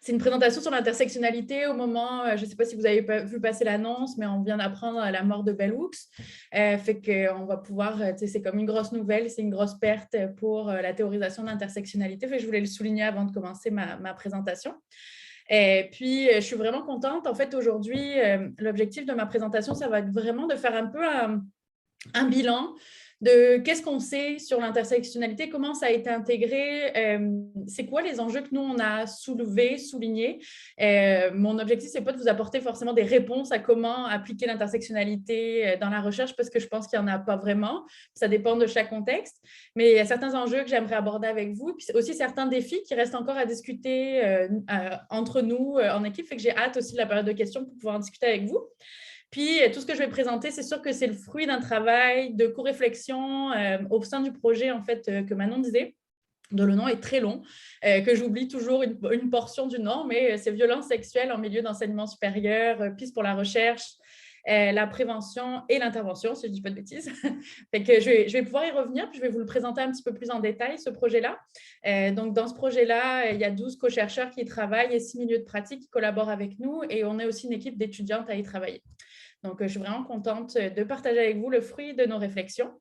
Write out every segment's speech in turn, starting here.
C'est une présentation sur l'intersectionnalité au moment, je ne sais pas si vous avez vu passer l'annonce, mais on vient d'apprendre la mort de Bell Hooks. Fait qu'on va pouvoir, c'est comme une grosse nouvelle, c'est une grosse perte pour la théorisation de l'intersectionnalité. Fait que je voulais le souligner avant de commencer ma présentation. Et puis, je suis vraiment contente. En fait, aujourd'hui, l'objectif de ma présentation, ça va être vraiment de faire un peu un bilan de qu'est-ce qu'on sait sur l'intersectionnalité, comment ça a été intégré, c'est quoi les enjeux que nous, on a soulevés, soulignés. Mon objectif, c'est pas de vous apporter forcément des réponses à comment appliquer l'intersectionnalité dans la recherche, parce que je pense qu'il n'y en a pas vraiment. Ça dépend de chaque contexte. Mais il y a certains enjeux que j'aimerais aborder avec vous, puis aussi certains défis qui restent encore à discuter entre nous en équipe. Fait que j'ai hâte aussi de la période de questions pour pouvoir en discuter avec vous. Puis, tout ce que je vais présenter, c'est sûr que c'est le fruit d'un travail de co-réflexion au sein du projet, en fait, que Manon disait, dont le nom est très long, que j'oublie toujours une portion du nom, mais c'est violences sexuelles en milieu d'enseignement supérieur, pistes pour la recherche, la prévention et l'intervention, si je ne dis pas de bêtises. Fait que je vais pouvoir y revenir, puis je vais vous le présenter un petit peu plus en détail, ce projet-là. Donc, dans ce projet-là, il y a 12 co-chercheurs qui y travaillent et 6 milieux de pratique qui collaborent avec nous, et on est aussi une équipe d'étudiantes à y travailler. Donc, je suis vraiment contente de partager avec vous le fruit de nos réflexions.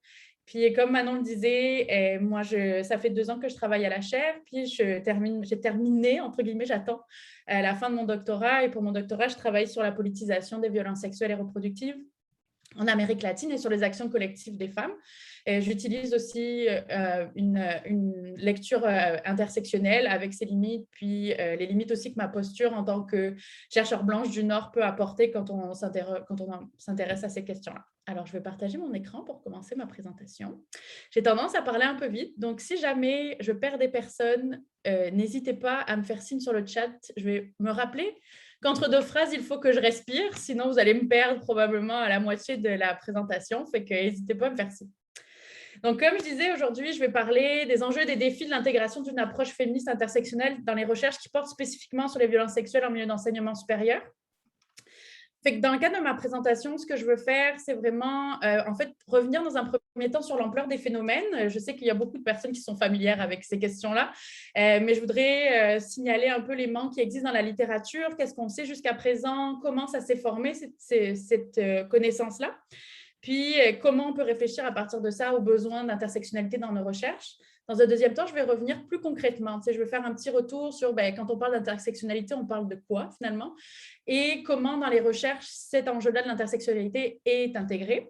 Puis, comme Manon le disait, moi, ça fait 2 ans que je travaille à la chaire, puis j'ai terminé, entre guillemets, j'attends la fin de mon doctorat. Et pour mon doctorat, je travaille sur la politisation des violences sexuelles et reproductives en Amérique latine et sur les actions collectives des femmes. J'utilise aussi une lecture intersectionnelle avec ses limites, puis les limites aussi que ma posture en tant que chercheur blanche du Nord peut apporter quand on s'intéresse à ces questions-là. Alors, je vais partager mon écran pour commencer ma présentation. J'ai tendance à parler un peu vite, donc si jamais je perds des personnes, n'hésitez pas à me faire signe sur le chat. Je vais me rappeler qu'entre 2 phrases, il faut que je respire, sinon vous allez me perdre probablement à la moitié de la présentation, fait que n'hésitez pas à me faire signe. Donc, comme je disais, aujourd'hui, je vais parler des enjeux et des défis de l'intégration d'une approche féministe intersectionnelle dans les recherches qui portent spécifiquement sur les violences sexuelles en milieu d'enseignement supérieur. Fait que dans le cadre de ma présentation, ce que je veux faire, c'est vraiment, en fait, revenir dans un premier temps sur l'ampleur des phénomènes. Je sais qu'il y a beaucoup de personnes qui sont familières avec ces questions-là, mais je voudrais signaler un peu les manques qui existent dans la littérature, qu'est-ce qu'on sait jusqu'à présent, comment ça s'est formé, cette connaissance-là. Puis, comment on peut réfléchir à partir de ça aux besoins d'intersectionnalité dans nos recherches. Dans un deuxième temps, je vais revenir plus concrètement. Je vais faire un petit retour sur, quand on parle d'intersectionnalité, on parle de quoi finalement et comment dans les recherches, cet enjeu-là de l'intersectionnalité est intégré.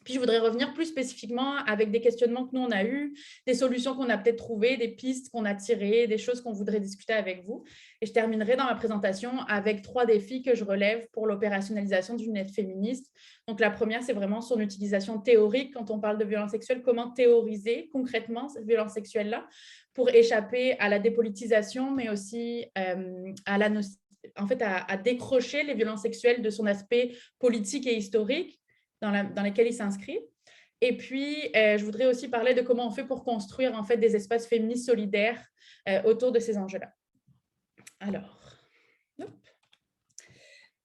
Puis, je voudrais revenir plus spécifiquement avec des questionnements que nous, on a eus, des solutions qu'on a peut-être trouvées, des pistes qu'on a tirées, des choses qu'on voudrait discuter avec vous. Et je terminerai dans ma présentation avec 3 défis que je relève pour l'opérationnalisation d'une aide féministe. Donc, la première, c'est vraiment son utilisation théorique quand on parle de violence sexuelle. Comment théoriser concrètement cette violence sexuelle-là pour échapper à la dépolitisation, mais aussi à décrocher les violences sexuelles de son aspect politique et historique dans lesquels il s'inscrit. Et puis, je voudrais aussi parler de comment on fait pour construire en fait des espaces féministes solidaires autour de ces enjeux-là. Alors, hop.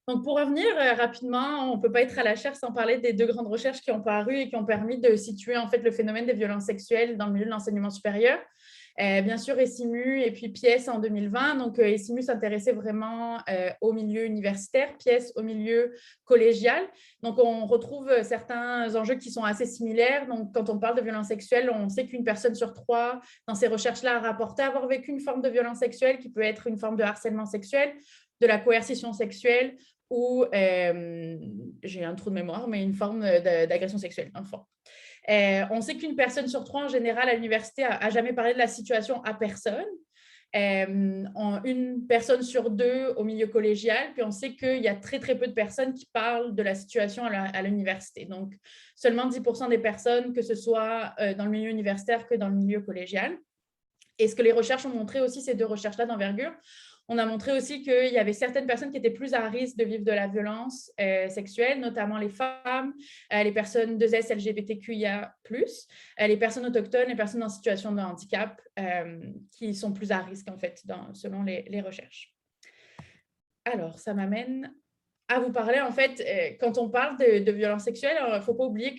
Donc, pour revenir rapidement, on ne peut pas être à la chaire sans parler des 2 grandes recherches qui ont paru et qui ont permis de situer en fait le phénomène des violences sexuelles dans le milieu de l'enseignement supérieur. Bien sûr, ESIMU et puis PIES en 2020. Donc, ESIMU s'intéressait vraiment au milieu universitaire, PIES au milieu collégial. Donc, on retrouve certains enjeux qui sont assez similaires. Donc, quand on parle de violence sexuelle, on sait qu'une personne sur 3 dans ces recherches-là a rapporté avoir vécu une forme de violence sexuelle qui peut être une forme de harcèlement sexuel, de la coercition sexuelle ou, j'ai un trou de mémoire, mais une forme d'agression sexuelle, dans le fond. On sait qu'une personne sur 3, en général, à l'université, a jamais parlé de la situation à personne. Une personne sur 2 au milieu collégial, puis on sait qu'il y a très, très peu de personnes qui parlent de la situation à l'université. Donc, seulement 10% des personnes, que ce soit dans le milieu universitaire que dans le milieu collégial. Et ce que les recherches ont montré aussi, ces 2 recherches-là d'envergure, on a montré aussi qu'il y avait certaines personnes qui étaient plus à risque de vivre de la violence sexuelle, notamment les femmes, les personnes 2S LGBTQIA+, les personnes autochtones, les personnes en situation de handicap, qui sont plus à risque, en fait, selon les recherches. Alors, ça m'amène à vous parler, en fait, quand on parle de violence sexuelle, il ne faut pas oublier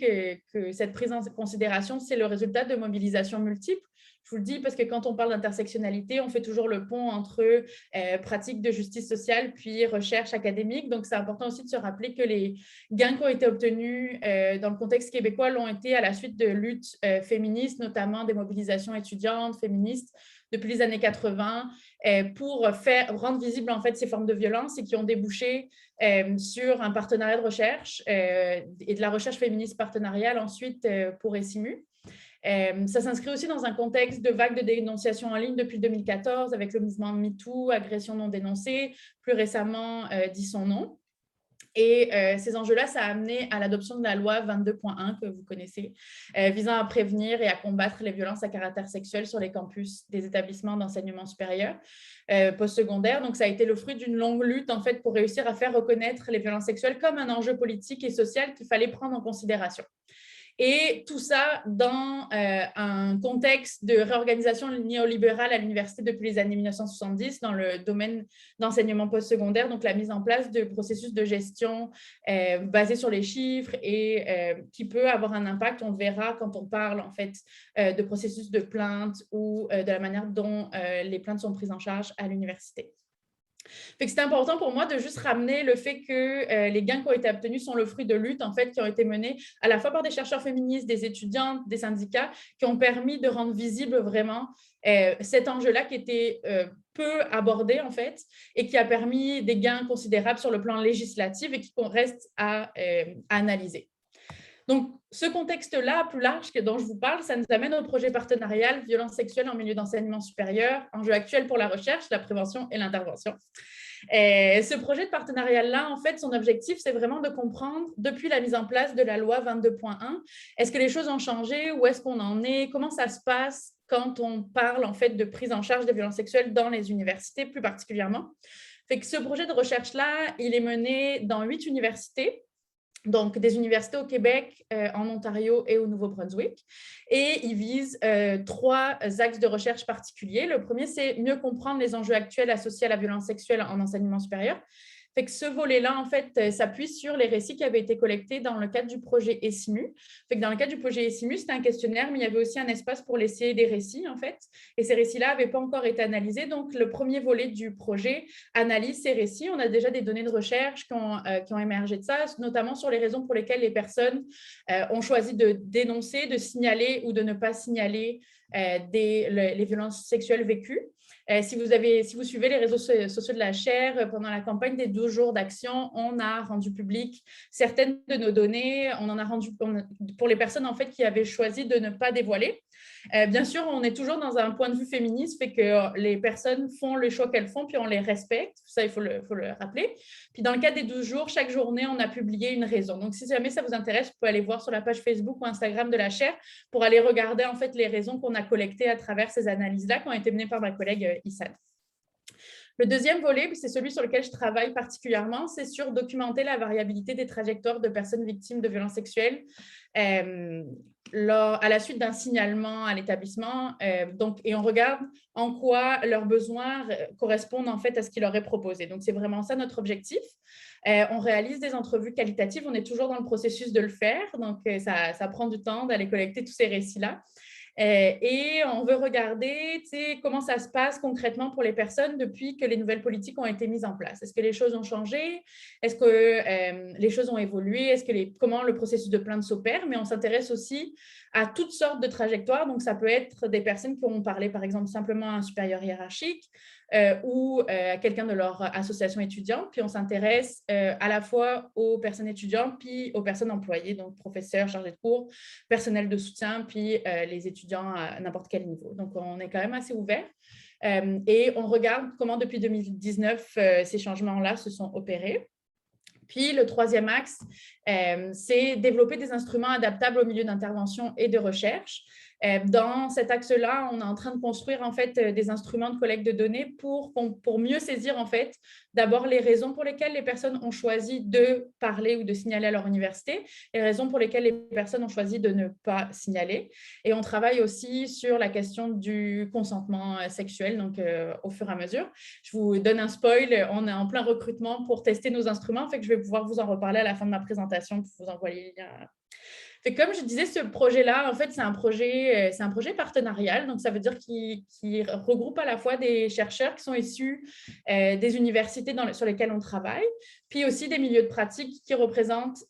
que cette prise en considération, c'est le résultat de mobilisations multiples. Je vous le dis parce que quand on parle d'intersectionnalité, on fait toujours le pont entre pratique de justice sociale puis recherche académique. Donc, c'est important aussi de se rappeler que les gains qui ont été obtenus dans le contexte québécois l'ont été à la suite de luttes féministes, notamment des mobilisations étudiantes féministes depuis les années 80 pour rendre visibles en fait ces formes de violence et qui ont débouché sur un partenariat de recherche et de la recherche féministe partenariale ensuite pour ESIMU. Ça s'inscrit aussi dans un contexte de vague de dénonciation en ligne depuis 2014 avec le mouvement MeToo, agression non dénoncée, plus récemment dit son nom. Et ces enjeux-là, ça a amené à l'adoption de la loi 22.1 que vous connaissez, visant à prévenir et à combattre les violences à caractère sexuel sur les campus des établissements d'enseignement supérieur postsecondaire. Donc, ça a été le fruit d'une longue lutte en fait, pour réussir à faire reconnaître les violences sexuelles comme un enjeu politique et social qu'il fallait prendre en considération. Et tout ça dans un contexte de réorganisation néolibérale à l'université depuis les années 1970 dans le domaine d'enseignement postsecondaire, donc la mise en place de processus de gestion basés sur les chiffres et qui peut avoir un impact, on le verra quand on parle en fait de processus de plainte ou de la manière dont les plaintes sont prises en charge à l'université. C'est important pour moi de juste ramener le fait que les gains qui ont été obtenus sont le fruit de luttes en fait, qui ont été menées à la fois par des chercheurs féministes, des étudiantes, des syndicats, qui ont permis de rendre visible vraiment cet enjeu-là qui était peu abordé en fait et qui a permis des gains considérables sur le plan législatif et qui reste à analyser. Donc, ce contexte-là, plus large dont je vous parle, ça nous amène au projet partenarial violence sexuelle en milieu d'enseignement supérieur, enjeu actuel pour la recherche, la prévention et l'intervention. Ce projet de partenariat-là, en fait, son objectif, c'est vraiment de comprendre, depuis la mise en place de la loi 22.1, est-ce que les choses ont changé, où est-ce qu'on en est, comment ça se passe quand on parle, en fait, de prise en charge des violences sexuelles dans les universités, plus particulièrement. Fait que ce projet de recherche-là, il est mené dans 8 universités, donc des universités au Québec, en Ontario et au Nouveau-Brunswick. Et il vise 3 axes de recherche particuliers. Le premier, c'est mieux comprendre les enjeux actuels associés à la violence sexuelle en enseignement supérieur. Fait que ce volet-là, en fait, s'appuie sur les récits qui avaient été collectés dans le cadre du projet ESIMU. Fait que dans le cadre du projet ESIMU, c'était un questionnaire, mais il y avait aussi un espace pour laisser des récits, en fait. Et ces récits-là n'avaient pas encore été analysés. Donc, le premier volet du projet analyse ces récits. On a déjà des données de recherche qui ont émergé de ça, notamment sur les raisons pour lesquelles les personnes ont choisi de dénoncer, de signaler ou de ne pas signaler les violences sexuelles vécues. Si vous suivez les réseaux sociaux de la chaire, pendant la campagne des 12 jours d'action, on a rendu public certaines de nos données. On en a rendu pour les personnes en fait, qui avaient choisi de ne pas dévoiler. Bien sûr, on est toujours dans un point de vue féministe, fait que les personnes font le choix qu'elles font, puis on les respecte. Ça, il faut le rappeler. Puis dans le cadre des 12 jours, chaque journée, on a publié une raison. Donc, si jamais ça vous intéresse, vous pouvez aller voir sur la page Facebook ou Instagram de la chaire pour aller regarder en fait les raisons qu'on a collectées à travers ces analyses-là qui ont été menées par ma collègue Issane. Le deuxième volet, c'est celui sur lequel je travaille particulièrement, c'est sur documenter la variabilité des trajectoires de personnes victimes de violences sexuelles à la suite d'un signalement à l'établissement. Et on regarde en quoi leurs besoins correspondent en fait à ce qui leur est proposé. Donc, c'est vraiment ça notre objectif. On réalise des entrevues qualitatives. On est toujours dans le processus de le faire. Donc, ça prend du temps d'aller collecter tous ces récits-là. Et on veut regarder comment ça se passe concrètement pour les personnes depuis que les nouvelles politiques ont été mises en place. Est-ce que les choses ont changé? Est-ce que les choses ont évolué? Comment le processus de plainte s'opère? Mais on s'intéresse aussi à toutes sortes de trajectoires. Donc, ça peut être des personnes qui ont parlé, par exemple, simplement à un supérieur hiérarchique ou à quelqu'un de leur association étudiante. Puis, on s'intéresse à la fois aux personnes étudiantes puis aux personnes employées, donc professeurs, chargés de cours, personnel de soutien, puis les étudiants à n'importe quel niveau. Donc, on est quand même assez ouvert. Et on regarde comment, depuis 2019, ces changements-là se sont opérés. Puis, le troisième axe, c'est développer des instruments adaptables au milieu d'intervention et de recherche. Dans cet axe-là, on est en train de construire en fait des instruments de collecte de données pour mieux saisir en fait d'abord les raisons pour lesquelles les personnes ont choisi de parler ou de signaler à leur université, les raisons pour lesquelles les personnes ont choisi de ne pas signaler. Et on travaille aussi sur la question du consentement sexuel, donc au fur et à mesure. Je vous donne un spoil, on est en plein recrutement pour tester nos instruments, fait que je vais pouvoir vous en reparler à la fin de ma présentation pour vous envoyer les liens Fait que comme je disais, ce projet-là, en fait, c'est un projet partenarial. Donc, ça veut dire qu'il regroupe à la fois des chercheurs qui sont issus des universités sur lesquelles on travaille, puis aussi des milieux de pratique qui représentent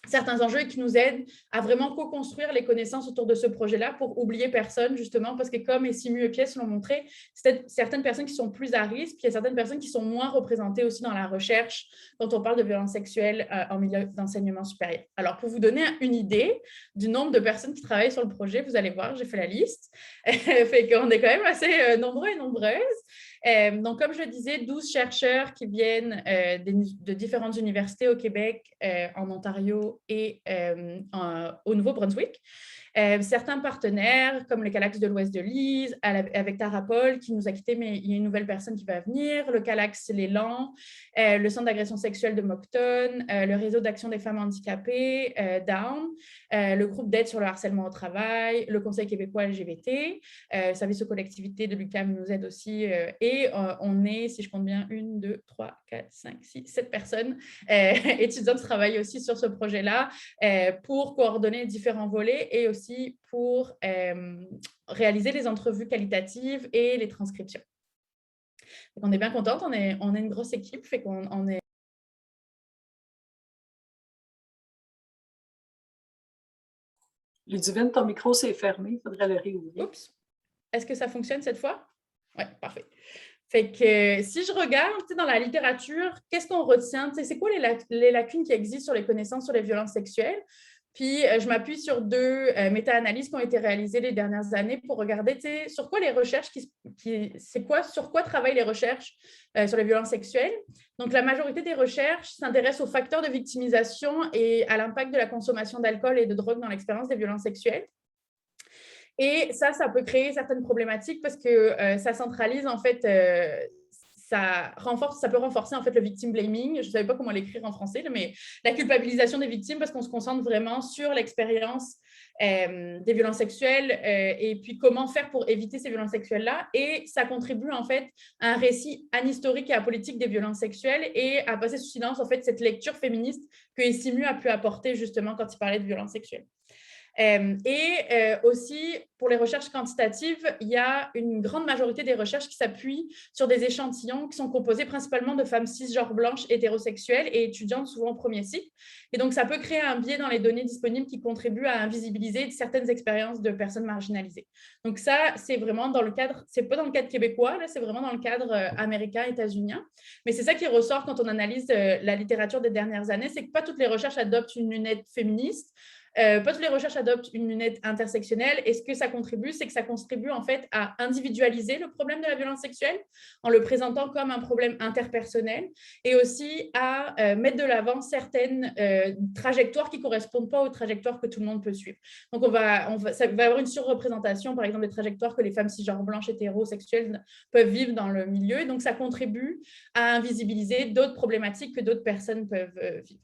certains enjeux et qui nous aident à vraiment co-construire les connaissances autour de ce projet-là pour oublier personne, justement, parce que comme Simu et Pièce l'ont montré, c'est certaines personnes qui sont plus à risque, puis il y a certaines personnes qui sont moins représentées aussi dans la recherche quand on parle de violences sexuelles en milieu d'enseignement supérieur. Alors, pour vous donner une idée du nombre de personnes qui travaillent sur le projet, vous allez voir, j'ai fait la liste. Fait qu'on est quand même assez nombreux et nombreuses. Donc, comme je le disais, 12 chercheurs qui viennent de différentes universités au Québec, en Ontario et au Nouveau-Brunswick. Certains partenaires, comme le Calax de l'Ouest de Lise, avec Tarapol, qui nous a quittés, mais il y a une nouvelle personne qui va venir, le Calax L'élan, le Centre d'agression sexuelle de Moncton, le Réseau d'action des femmes handicapées, Down, le groupe d'aide sur le harcèlement au travail, le Conseil québécois LGBT, le service aux collectivités de l'UQAM nous aide aussi, et on est, si je compte bien, 1, 2, 3, 4, 5, 6, 7 personnes étudiantes qui travaillent aussi sur ce projet-là pour coordonner différents volets et aussi pour réaliser les entrevues qualitatives et les transcriptions. Donc, on est bien contente, on est une grosse équipe, fait qu'on est... Ludivine, ton micro s'est fermé, il faudrait le réouvrir. Oups, est-ce que ça fonctionne cette fois? Oui, parfait. Fait que si je regarde dans la littérature, qu'est-ce qu'on retient? C'est quoi les lacunes qui existent sur les connaissances sur les violences sexuelles? Puis, je m'appuie sur 2 méta-analyses qui ont été réalisées les dernières années pour regarder sur quoi les recherches, sur quoi travaillent les recherches sur les violences sexuelles. Donc, la majorité des recherches s'intéressent aux facteurs de victimisation et à l'impact de la consommation d'alcool et de drogue dans l'expérience des violences sexuelles. Et ça peut créer certaines problématiques parce que ça centralise, en fait, ça peut renforcer en fait le victim blaming. Je ne savais pas comment l'écrire en français, mais la culpabilisation des victimes parce qu'on se concentre vraiment sur l'expérience des violences sexuelles et puis comment faire pour éviter ces violences sexuelles-là. Et ça contribue en fait à un récit anhistorique et apolitique des violences sexuelles et à passer sous silence en fait cette lecture féministe que Simu a pu apporter justement quand il parlait de violences sexuelles. Aussi, pour les recherches quantitatives, il y a une grande majorité des recherches qui s'appuient sur des échantillons qui sont composés principalement de femmes cisgenres blanches, hétérosexuelles et étudiantes, souvent au premier cycle. Et donc, ça peut créer un biais dans les données disponibles qui contribue à invisibiliser certaines expériences de personnes marginalisées. Donc ça, c'est vraiment dans le cadre, c'est pas dans le cadre québécois, là, c'est vraiment dans le cadre américain, états-unien. Mais c'est ça qui ressort quand on analyse la littérature des dernières années, c'est que pas toutes les recherches adoptent une lunette féministe. Pas toutes les recherches adoptent une lunette intersectionnelle. Et ce que ça contribue, c'est que ça contribue en fait à individualiser le problème de la violence sexuelle en le présentant comme un problème interpersonnel et aussi à mettre de l'avant certaines trajectoires qui ne correspondent pas aux trajectoires que tout le monde peut suivre. Donc, ça va avoir une surreprésentation, par exemple, des trajectoires que les femmes cisgenres blanches hétérosexuelles peuvent vivre dans le milieu. Et donc, ça contribue à invisibiliser d'autres problématiques que d'autres personnes peuvent vivre.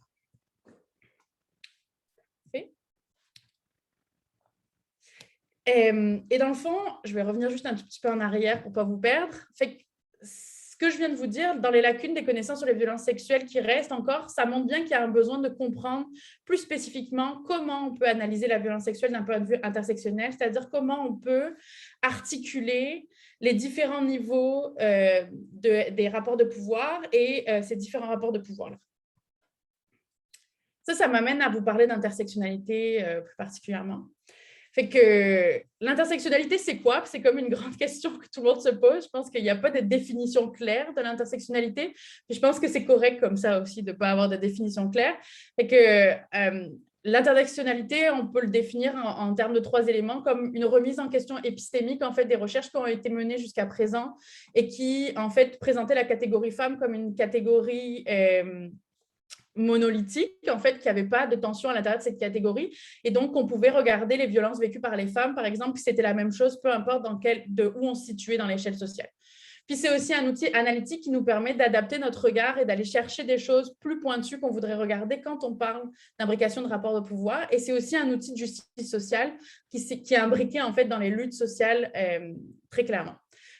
Et dans le fond, je vais revenir juste un tout petit peu en arrière pour ne pas vous perdre. Fait que ce que je viens de vous dire, dans les lacunes des connaissances sur les violences sexuelles qui restent encore, ça montre bien qu'il y a un besoin de comprendre plus spécifiquement comment on peut analyser la violence sexuelle d'un point de vue intersectionnel, c'est-à-dire comment on peut articuler les différents niveaux des rapports de pouvoir et ces différents rapports de pouvoir-là. Ça m'amène à vous parler d'intersectionnalité plus particulièrement. Fait que l'intersectionnalité, c'est quoi? C'est comme une grande question que tout le monde se pose. Je pense qu'il n'y a pas de définition claire de l'intersectionnalité. Puis je pense que c'est correct comme ça aussi de ne pas avoir de définition claire. Fait que l'intersectionnalité, on peut le définir en termes de 3 éléments, comme une remise en question épistémique en fait, des recherches qui ont été menées jusqu'à présent et qui, en fait, présentaient la catégorie femme comme une catégorie monolithique, en fait, qui n'avait pas de tension à l'intérieur de cette catégorie. Et donc, on pouvait regarder les violences vécues par les femmes, par exemple, que c'était la même chose, peu importe où on se situait dans l'échelle sociale. Puis, c'est aussi un outil analytique qui nous permet d'adapter notre regard et d'aller chercher des choses plus pointues qu'on voudrait regarder quand on parle d'imbrication de rapports de pouvoir. Et c'est aussi un outil de justice sociale qui est imbriqué, en fait, dans les luttes sociales très clairement.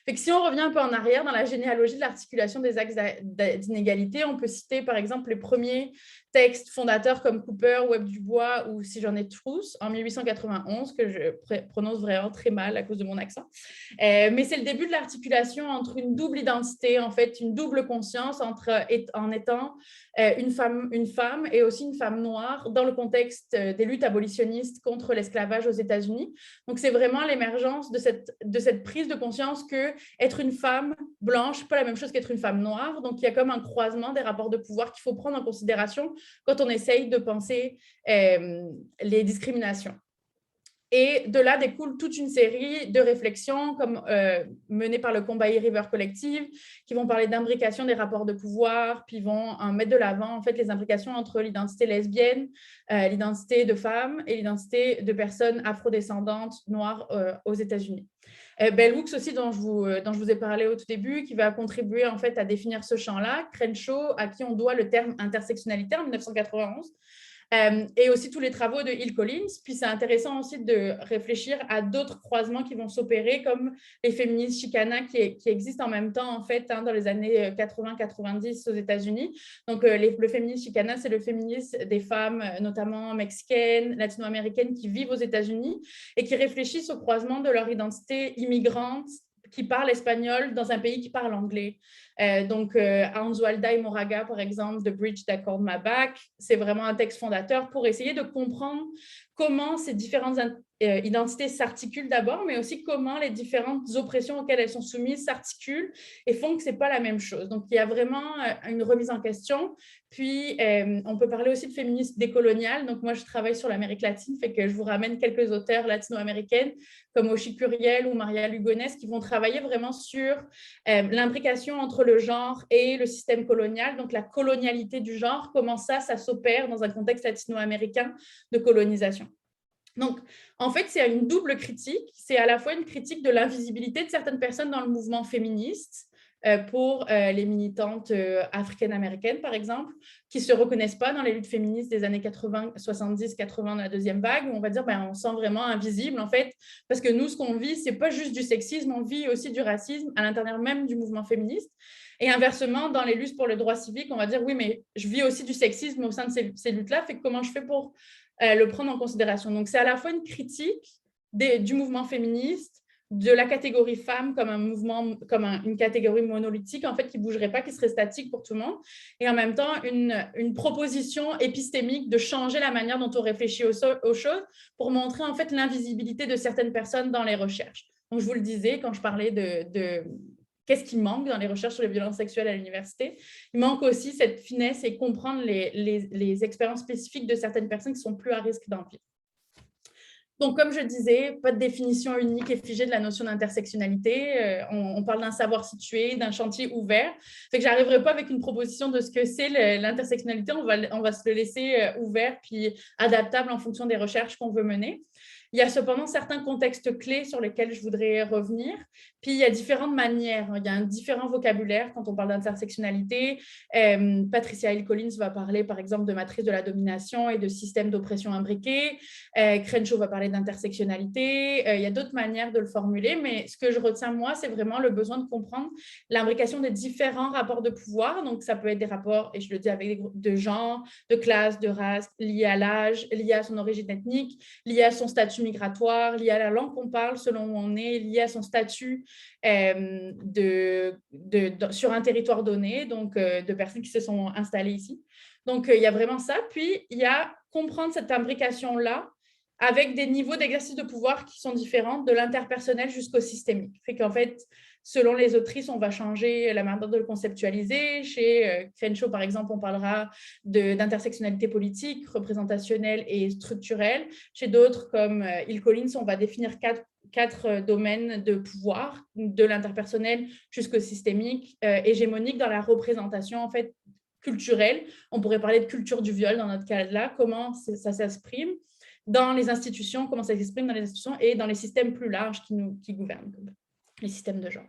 Fait que si on revient un peu en arrière dans la généalogie de l'articulation des axes d'inégalité, on peut citer par exemple les premiers textes fondateurs comme Cooper, Webb Dubois ou Si j'en ai tous en 1891, que je prononce vraiment très mal à cause de mon accent. Mais c'est le début de l'articulation entre une double identité, en fait, une double conscience en étant une femme et aussi une femme noire dans le contexte des luttes abolitionnistes contre l'esclavage aux États-Unis. Donc, c'est vraiment l'émergence de cette prise de conscience que être une femme blanche, pas la même chose qu'être une femme noire. Donc, il y a comme un croisement des rapports de pouvoir qu'il faut prendre en considération quand on essaye de penser les discriminations. Et de là découle toute une série de réflexions comme menées par le Combahee River Collective, qui vont parler d'imbrication des rapports de pouvoir, puis vont mettre de l'avant en fait les imbrications entre l'identité lesbienne, l'identité de femme et l'identité de personnes afrodescendantes noires aux États-Unis. Bell Hooks aussi, dont je vous ai parlé au tout début, qui va contribuer en fait à définir ce champ-là. Crenshaw, à qui on doit le terme intersectionnalité en 1991. Et aussi tous les travaux de Hill Collins. Puis c'est intéressant aussi de réfléchir à d'autres croisements qui vont s'opérer, comme les féministes Chicana qui existent en même temps, en fait, dans les années 80-90 aux États-Unis. Donc, le féminisme Chicana, c'est le féminisme des femmes, notamment mexicaines, latino-américaines, qui vivent aux États-Unis et qui réfléchissent au croisement de leur identité immigrante qui parle espagnol dans un pays qui parle anglais. Donc, Anzualda y Moraga, par exemple, The Bridge That Called My Back, c'est vraiment un texte fondateur pour essayer de comprendre comment ces différentes identités s'articulent d'abord, mais aussi comment les différentes oppressions auxquelles elles sont soumises s'articulent et font que ce n'est pas la même chose. Donc, il y a vraiment une remise en question. Puis, on peut parler aussi de féminisme décolonial. Donc, moi, je travaille sur l'Amérique latine, fait que je vous ramène quelques auteurs latino-américaines comme Oshi Curiel ou Maria Lugones qui vont travailler vraiment sur l'imbrication entre le genre et le système colonial, donc la colonialité du genre, comment ça s'opère dans un contexte latino-américain de colonisation. Donc, en fait, c'est une double critique. C'est à la fois une critique de l'invisibilité de certaines personnes dans le mouvement féministe, pour les militantes africaines-américaines, par exemple, qui ne se reconnaissent pas dans les luttes féministes des années 80, 70, 80 de la deuxième vague, où on va dire on se sent vraiment invisible, en fait, parce que nous, ce qu'on vit, ce n'est pas juste du sexisme, on vit aussi du racisme à l'intérieur même du mouvement féministe. Et inversement, dans les luttes pour le droit civique, on va dire oui, mais je vis aussi du sexisme au sein de ces luttes-là, fait que comment je fais pour le prendre en considération? Donc, c'est à la fois une critique du mouvement féministe, de la catégorie femme comme un mouvement, comme une catégorie monolithique, en fait, qui ne bougerait pas, qui serait statique pour tout le monde, et en même temps, une proposition épistémique de changer la manière dont on réfléchit aux choses pour montrer, en fait, l'invisibilité de certaines personnes dans les recherches. Donc, je vous le disais, quand je parlais de qu'est-ce qui manque dans les recherches sur les violences sexuelles à l'université, il manque aussi cette finesse et comprendre les expériences spécifiques de certaines personnes qui sont plus à risque d'en vivre. Donc, comme je disais, pas de définition unique et figée de la notion d'intersectionnalité. On parle d'un savoir situé, d'un chantier ouvert. Fait que j'arriverai pas avec une proposition de ce que c'est l'intersectionnalité. On va se le laisser ouvert puis adaptable en fonction des recherches qu'on veut mener. Il y a cependant certains contextes clés sur lesquels je voudrais revenir. Puis, il y a différentes manières. Il y a un différent vocabulaire quand on parle d'intersectionnalité. Patricia Hill Collins va parler, par exemple, de matrice de la domination et de système d'oppression imbriqué. Crenshaw va parler d'intersectionnalité. Il y a d'autres manières de le formuler, mais ce que je retiens, moi, c'est vraiment le besoin de comprendre l'imbrication des différents rapports de pouvoir. Donc, ça peut être des rapports, et je le dis avec des groupes de genre, de classe, de race, liés à l'âge, liés à son origine ethnique, liés à son statut migratoire, lié à la langue qu'on parle selon où on est, lié à son statut sur un territoire donné, donc de personnes qui se sont installées ici. Donc, il y a vraiment ça. Puis, il y a comprendre cette imbrication-là avec des niveaux d'exercice de pouvoir qui sont différents, de l'interpersonnel jusqu'au systémique. Fait qu'en fait, selon les autrices, on va changer la manière de le conceptualiser. Chez Crenshaw, par exemple, on parlera d'intersectionnalité politique, représentationnelle et structurelle. Chez d'autres, comme Hill Collins, on va définir quatre domaines de pouvoir, de l'interpersonnel jusqu'au systémique, hégémonique dans la représentation, en fait, culturelle. On pourrait parler de culture du viol dans notre cas-là, comment ça s'exprime dans les institutions, comment ça s'exprime dans les institutions et dans les systèmes plus larges qui gouvernent, comme les systèmes de genre.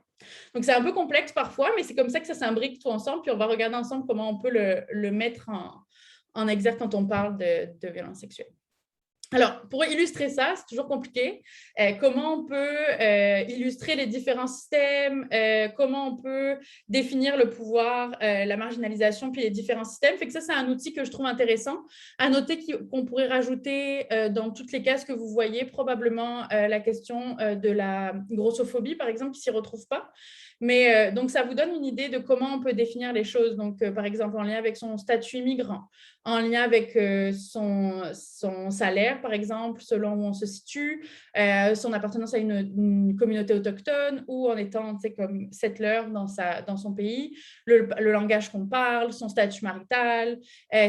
Donc, c'est un peu complexe parfois, mais c'est comme ça que ça s'imbrique tout ensemble, puis on va regarder ensemble comment on peut le mettre en exergue quand on parle de violence sexuelle. Alors, pour illustrer ça, c'est toujours compliqué. Comment on peut illustrer les différents systèmes, comment on peut définir le pouvoir, la marginalisation, puis les différents systèmes. Fait que ça, c'est un outil que je trouve intéressant. À noter qu'on pourrait rajouter dans toutes les cases que vous voyez, probablement la question de la grossophobie, par exemple, qui ne s'y retrouve pas. Mais donc, ça vous donne une idée de comment on peut définir les choses. Donc, par exemple, en lien avec son statut immigrant, en lien avec son salaire, par exemple, selon où on se situe, son appartenance à une communauté autochtone ou en étant comme settler dans son pays, le langage qu'on parle, son statut marital,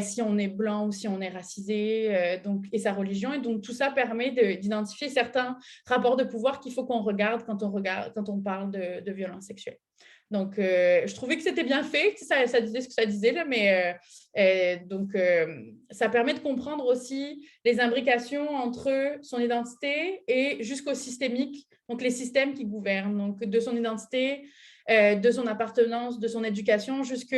si on est blanc ou si on est racisé, donc, et sa religion. Et donc, tout ça permet d'identifier certains rapports de pouvoir qu'il faut qu'on regarde quand on parle de violence sexuelle. Donc, je trouvais que c'était bien fait, ça disait ce que ça disait, là, mais ça permet de comprendre aussi les imbrications entre son identité et jusqu'au systémique, donc les systèmes qui gouvernent, donc de son identité, de son appartenance, de son éducation, jusque,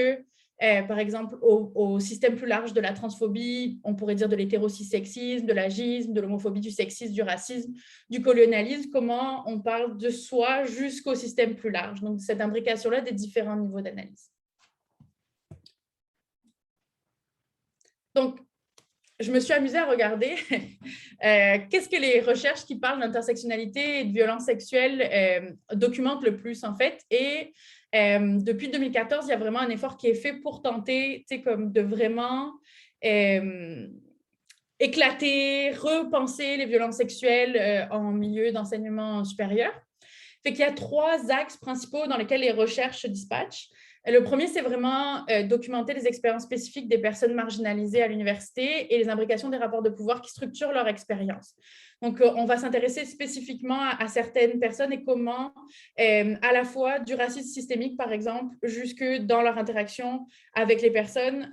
par exemple, au système plus large de la transphobie, on pourrait dire de l'hétérosexisme, de l'agisme, de l'homophobie, du sexisme, du racisme, du colonialisme, comment on parle de soi jusqu'au système plus large. Donc, cette imbrication-là des différents niveaux d'analyse. Donc, je me suis amusée à regarder qu'est-ce que les recherches qui parlent d'intersectionnalité et de violence sexuelle documentent le plus, en fait. Et depuis 2014, il y a vraiment un effort qui est fait pour tenter comme de vraiment éclater, repenser les violences sexuelles en milieu d'enseignement supérieur. Fait qu'il y a 3 axes principaux dans lesquels les recherches se dispatchent. Le premier, c'est vraiment documenter les expériences spécifiques des personnes marginalisées à l'université et les imbrications des rapports de pouvoir qui structurent leur expérience. Donc, on va s'intéresser spécifiquement à certaines personnes et comment, à la fois du racisme systémique, par exemple, jusque dans leur interaction avec les personnes,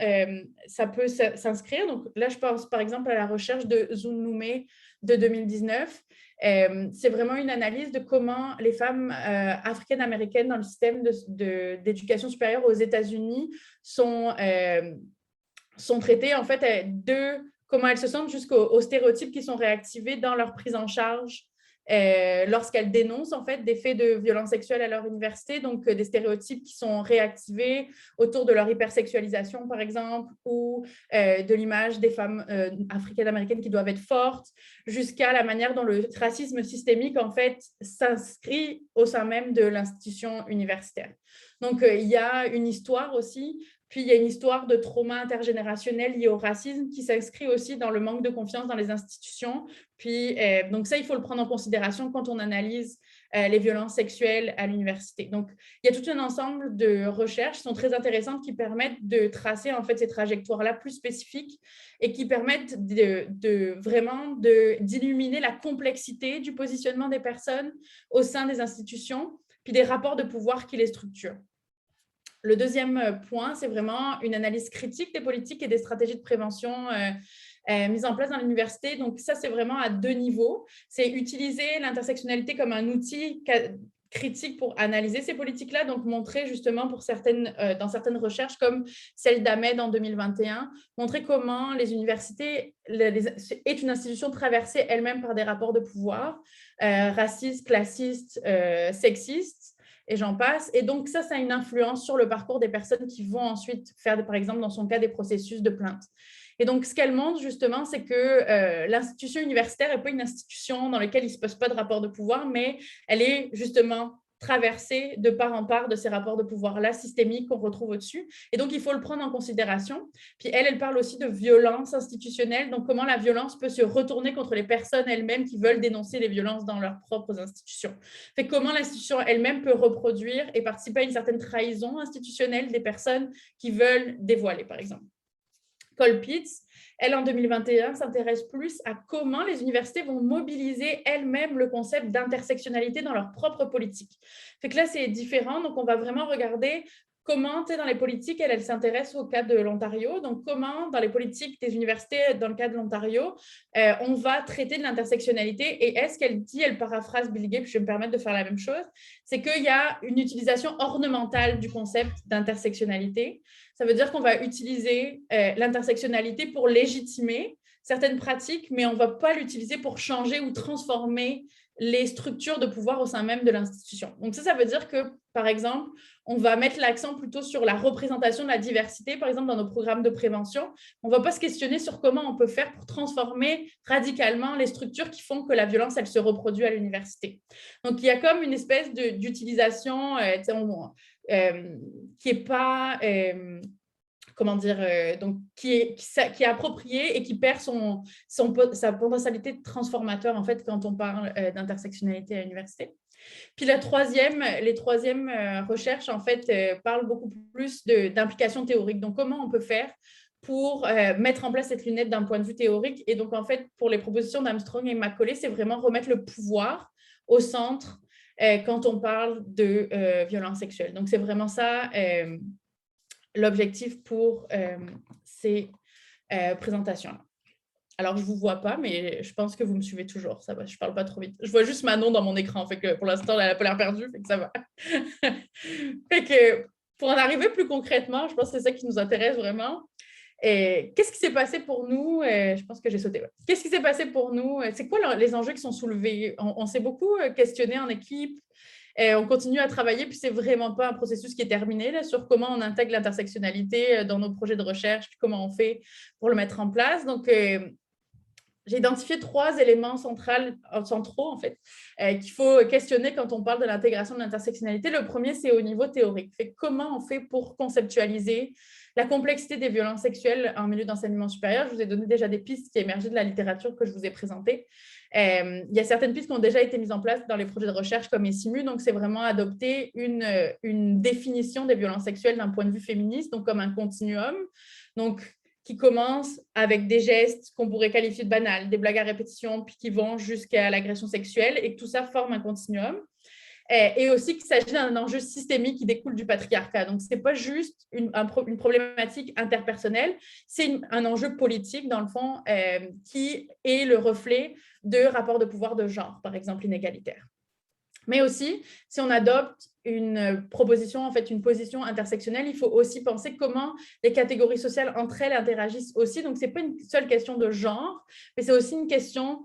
ça peut s'inscrire. Donc, là, je pense, par exemple, à la recherche de Zun Noumé de 2019. C'est vraiment une analyse de comment les femmes africaines-américaines dans le système d'éducation supérieure aux États-Unis sont traitées, en fait, de comment elles se sentent jusqu'aux stéréotypes qui sont réactivés dans leur prise en charge lorsqu'elles dénoncent, en fait, des faits de violence sexuelle à leur université, donc des stéréotypes qui sont réactivés autour de leur hypersexualisation, par exemple, ou de l'image des femmes africaines-américaines qui doivent être fortes, jusqu'à la manière dont le racisme systémique, en fait, s'inscrit au sein même de l'institution universitaire. Donc, il y a une histoire aussi. Puis, il y a une histoire de trauma intergénérationnel lié au racisme qui s'inscrit aussi dans le manque de confiance dans les institutions. Puis, donc ça, il faut le prendre en considération quand on analyse les violences sexuelles à l'université. Donc, il y a tout un ensemble de recherches qui sont très intéressantes qui permettent de tracer, en fait, ces trajectoires-là plus spécifiques et qui permettent vraiment d'illuminer la complexité du positionnement des personnes au sein des institutions, puis des rapports de pouvoir qui les structurent. Le deuxième point, c'est vraiment une analyse critique des politiques et des stratégies de prévention mises en place dans l'université. Donc, ça, c'est vraiment à 2 niveaux. C'est utiliser l'intersectionnalité comme un outil critique pour analyser ces politiques-là, donc montrer justement dans certaines recherches comme celle d'Ahmed en 2021, montrer comment les universités est une institution traversée elle-même par des rapports de pouvoir racistes, classistes, sexistes, et j'en passe. Et donc, ça a une influence sur le parcours des personnes qui vont ensuite faire, par exemple, dans son cas, des processus de plainte. Et donc, ce qu'elle montre, justement, c'est que l'institution universitaire n'est pas une institution dans laquelle il ne se pose pas de rapport de pouvoir, mais elle est justement traversée de part en part de ces rapports de pouvoir-là systémiques qu'on retrouve au-dessus. Et donc, il faut le prendre en considération. Puis elle parle aussi de violence institutionnelle, donc comment la violence peut se retourner contre les personnes elles-mêmes qui veulent dénoncer les violences dans leurs propres institutions. Fait comment l'institution elle-même peut reproduire et participer à une certaine trahison institutionnelle des personnes qui veulent dévoiler, par exemple. Colpitts, elle, en 2021, s'intéresse plus à comment les universités vont mobiliser elles-mêmes le concept d'intersectionnalité dans leur propre politique. Fait que là, c'est différent. Donc, on va vraiment regarder comment, dans les politiques, elle s'intéresse au cas de l'Ontario. Donc, comment, dans les politiques des universités, dans le cas de l'Ontario, on va traiter de l'intersectionnalité. Et est-ce qu'elle dit, elle paraphrase Bill Gates, puis je vais me permettre de faire la même chose, c'est qu'il y a une utilisation ornementale du concept d'intersectionnalité. Ça veut dire qu'on va utiliser l'intersectionnalité pour légitimer certaines pratiques, mais on ne va pas l'utiliser pour changer ou transformer les structures de pouvoir au sein même de l'institution. Donc ça veut dire que, par exemple, on va mettre l'accent plutôt sur la représentation de la diversité, par exemple, dans nos programmes de prévention. On ne va pas se questionner sur comment on peut faire pour transformer radicalement les structures qui font que la violence, elle se reproduit à l'université. Donc, il y a comme une espèce d'utilisation qui n'est pas... comment dire, donc qui est approprié et qui perd sa potentialité transformateur, en fait, quand on parle d'intersectionnalité à l'université. Puis les troisièmes recherches, en fait, parlent beaucoup plus d'implication théorique. Donc, comment on peut faire pour mettre en place cette lunette d'un point de vue théorique. Et donc, en fait, pour les propositions d'Armstrong et Macaulay, c'est vraiment remettre le pouvoir au centre quand on parle de violence sexuelle. Donc, c'est vraiment ça l'objectif pour ces présentations-là. Alors, je ne vous vois pas, mais je pense que vous me suivez toujours. Ça va, je ne parle pas trop vite. Je vois juste Manon dans mon écran, fait que pour l'instant, elle n'a pas l'air perdue, fait que ça va. Fait que pour en arriver plus concrètement, je pense que c'est ça qui nous intéresse vraiment. Qu'est-ce qui s'est passé pour nous? Je pense que j'ai sauté. Ouais. Qu'est-ce qui s'est passé pour nous? C'est quoi les enjeux qui sont soulevés? On s'est beaucoup questionné en équipe. On continue à travailler, puis c'est vraiment pas un processus qui est terminé là, sur comment on intègre l'intersectionnalité dans nos projets de recherche, puis comment on fait pour le mettre en place. Donc, j'ai identifié 3 éléments centraux en fait, qu'il faut questionner quand on parle de l'intégration de l'intersectionnalité. Le premier, c'est au niveau théorique. Fait, comment on fait pour conceptualiser la complexité des violences sexuelles en milieu d'enseignement supérieur? Je vous ai donné déjà des pistes qui émergeaient de la littérature que je vous ai présentée. Il y a certaines pistes qui ont déjà été mises en place dans les projets de recherche comme ESIMU, donc c'est vraiment adopter une définition des violences sexuelles d'un point de vue féministe, donc comme un continuum, donc qui commence avec des gestes qu'on pourrait qualifier de banals, des blagues à répétition, puis qui vont jusqu'à l'agression sexuelle, et que tout ça forme un continuum. Et aussi qu'il s'agit d'un enjeu systémique qui découle du patriarcat. Donc, ce n'est pas juste une problématique interpersonnelle, c'est un enjeu politique, dans le fond, qui est le reflet de rapports de pouvoir de genre, par exemple, inégalitaires. Mais aussi, si on adopte une proposition, en fait, une position intersectionnelle, il faut aussi penser comment les catégories sociales entre elles interagissent aussi. Donc, ce n'est pas une seule question de genre, mais c'est aussi une question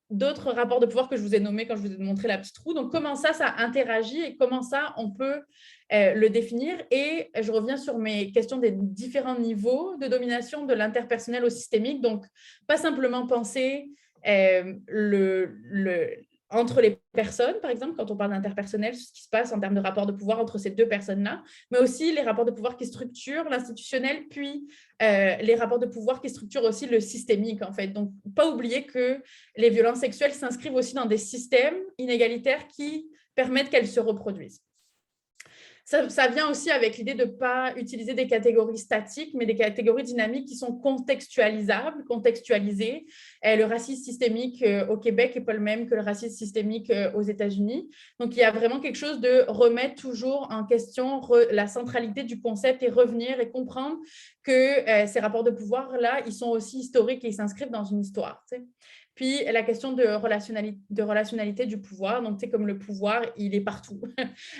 d'autres rapports de pouvoir que je vous ai nommés quand je vous ai montré la petite roue. Donc, comment ça interagit et comment ça, on peut le définir. Et je reviens sur mes questions des différents niveaux de domination de l'interpersonnel au systémique. Donc, pas simplement penser entre les personnes, par exemple, quand on parle d'interpersonnel, ce qui se passe en termes de rapports de pouvoir entre ces deux personnes-là, mais aussi les rapports de pouvoir qui structurent l'institutionnel, puis les rapports de pouvoir qui structurent aussi le systémique, en fait. Donc, pas oublier que les violences sexuelles s'inscrivent aussi dans des systèmes inégalitaires qui permettent qu'elles se reproduisent. Ça vient aussi avec l'idée de ne pas utiliser des catégories statiques, mais des catégories dynamiques qui sont contextualisables, contextualisées. Le racisme systémique au Québec n'est pas le même que le racisme systémique aux États-Unis. Donc, il y a vraiment quelque chose de remettre toujours en question la centralité du concept et revenir et comprendre que ces rapports de pouvoir-là, ils sont aussi historiques et ils s'inscrivent dans une histoire. Tu sais. Puis, la question de relationnalité du pouvoir. Donc, tu sais, comme le pouvoir, il est partout.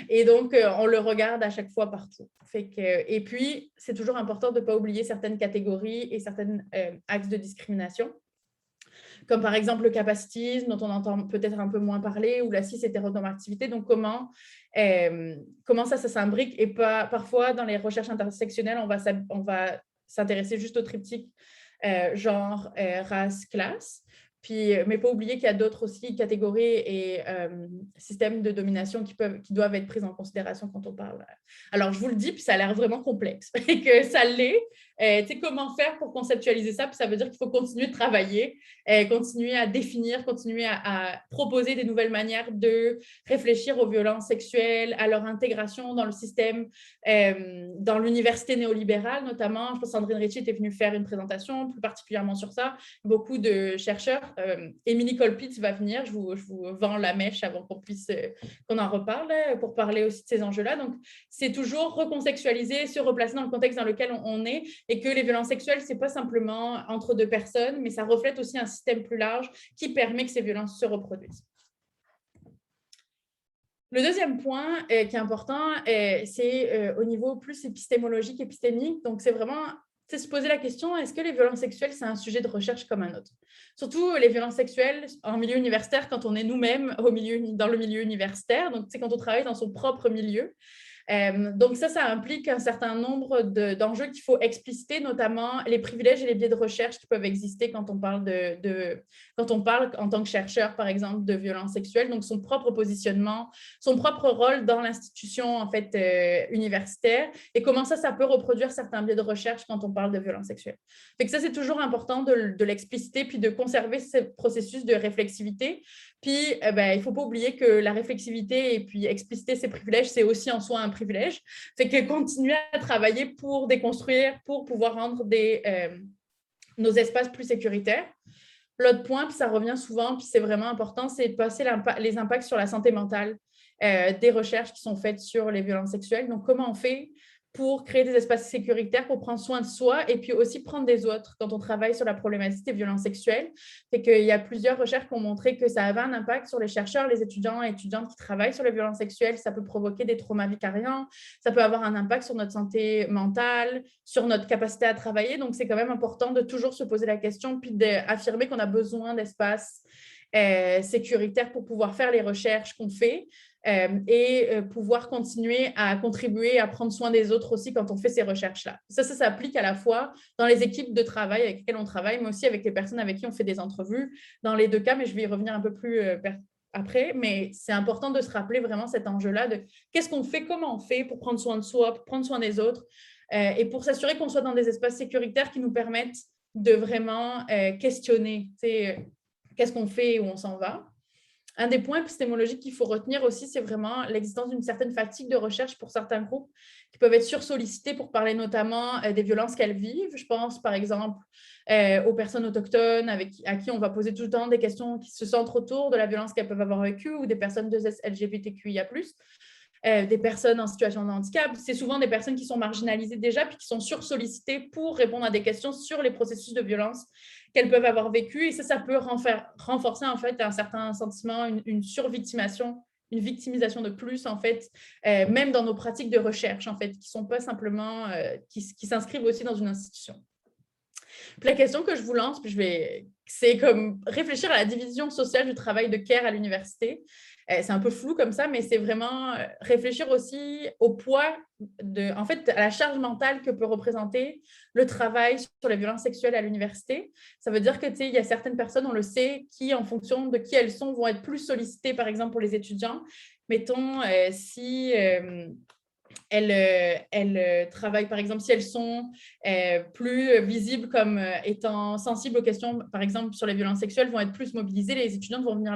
Et donc, on le regarde à chaque fois partout. Et puis, c'est toujours important de ne pas oublier certaines catégories et certains axes de discrimination, comme par exemple le capacitisme, dont on entend peut-être un peu moins parler, ou la cis-hétéronormativité. Donc, comment ça s'imbrique. Et parfois, dans les recherches intersectionnelles, on va s'intéresser juste au triptyque genre, race, classe. Puis, mais pas oublier qu'il y a d'autres aussi catégories et systèmes de domination qui doivent être pris en considération quand on parle. Alors, je vous le dis, puis ça a l'air vraiment complexe et que ça l'est. Tu sais, comment faire pour conceptualiser ça? Puis ça veut dire qu'il faut continuer de travailler, continuer à définir, continuer à proposer des nouvelles manières de réfléchir aux violences sexuelles, à leur intégration dans le système, dans l'université néolibérale notamment. Je pense que Sandrine Ritchie était venue faire une présentation plus particulièrement sur ça. Beaucoup de chercheurs. Émilie Colpitz va venir, je vous vends la mèche avant qu'on en reparle pour parler aussi de ces enjeux-là. Donc, c'est toujours recontextualiser, se replacer dans le contexte dans lequel on est et que les violences sexuelles, ce n'est pas simplement entre deux personnes, mais ça reflète aussi un système plus large qui permet que ces violences se reproduisent. Le deuxième point qui est important, c'est au niveau plus épistémologique, épistémique. Donc, c'est vraiment c'est se poser la question, est-ce que les violences sexuelles, c'est un sujet de recherche comme un autre? Surtout les violences sexuelles en milieu universitaire, quand on est nous-mêmes dans le milieu universitaire, donc c'est quand on travaille dans son propre milieu. Donc ça implique un certain nombre d'enjeux qu'il faut expliciter, notamment les privilèges et les biais de recherche qui peuvent exister quand on parle quand on parle en tant que chercheur, par exemple, de violences sexuelles. Donc son propre positionnement, son propre rôle dans l'institution en fait universitaire, et comment ça peut reproduire certains biais de recherche quand on parle de violences sexuelles. Fait que ça, c'est toujours important de l'expliciter puis de conserver ce processus de réflexivité. Puis, il ne faut pas oublier que la réflexivité et puis expliciter ses privilèges, c'est aussi en soi un privilège. Fait que continuer à travailler pour déconstruire, pour pouvoir rendre nos espaces plus sécuritaires. L'autre point, puis ça revient souvent, puis c'est vraiment important, c'est de passer les impacts sur la santé mentale des recherches qui sont faites sur les violences sexuelles. Donc, comment on fait pour créer des espaces sécuritaires, pour prendre soin de soi et puis aussi prendre des autres quand on travaille sur la problématique des violences sexuelles. Fait qu'il y a plusieurs recherches qui ont montré que ça avait un impact sur les chercheurs, les étudiants et étudiantes qui travaillent sur les violences sexuelles. Ça peut provoquer des traumas vicariants, ça peut avoir un impact sur notre santé mentale, sur notre capacité à travailler. Donc, c'est quand même important de toujours se poser la question puis d'affirmer qu'on a besoin d'espaces sécuritaires pour pouvoir faire les recherches qu'on fait. Pouvoir continuer à contribuer, à prendre soin des autres aussi quand on fait ces recherches-là. Ça s'applique à la fois dans les équipes de travail avec lesquelles on travaille, mais aussi avec les personnes avec qui on fait des entrevues. Dans les deux cas, mais je vais y revenir un peu plus après, mais c'est important de se rappeler vraiment cet enjeu-là de qu'est-ce qu'on fait, comment on fait pour prendre soin de soi, pour prendre soin des autres, et pour s'assurer qu'on soit dans des espaces sécuritaires qui nous permettent de vraiment questionner qu'est-ce qu'on fait et où on s'en va. Un des points épistémologiques qu'il faut retenir aussi, c'est vraiment l'existence d'une certaine fatigue de recherche pour certains groupes qui peuvent être sursollicités pour parler notamment des violences qu'elles vivent. Je pense par exemple aux personnes autochtones à qui on va poser tout le temps des questions qui se centrent autour de la violence qu'elles peuvent avoir vécue, ou des personnes de LGBTQIA+. Des personnes en situation de handicap. C'est souvent des personnes qui sont marginalisées déjà puis qui sont sursollicitées pour répondre à des questions sur les processus de violence qu'elles peuvent avoir vécu. Et ça peut renforcer en fait un certain sentiment, une survictimisation, une victimisation de plus en fait, même dans nos pratiques de recherche en fait, qui sont pas simplement, qui s'inscrivent aussi dans une institution. Puis la question que je vous lance, c'est comme réfléchir à la division sociale du travail de care à l'université. C'est un peu flou comme ça, mais c'est vraiment réfléchir aussi au poids, en fait, à la charge mentale que peut représenter le travail sur les violences sexuelles à l'université. Ça veut dire que, il y a certaines personnes, on le sait, qui, en fonction de qui elles sont, vont être plus sollicitées, par exemple, pour les étudiants. Mettons, si elles travaillent, par exemple, si elles sont plus visibles comme étant sensibles aux questions, par exemple, sur les violences sexuelles, vont être plus mobilisées, les étudiantes vont venir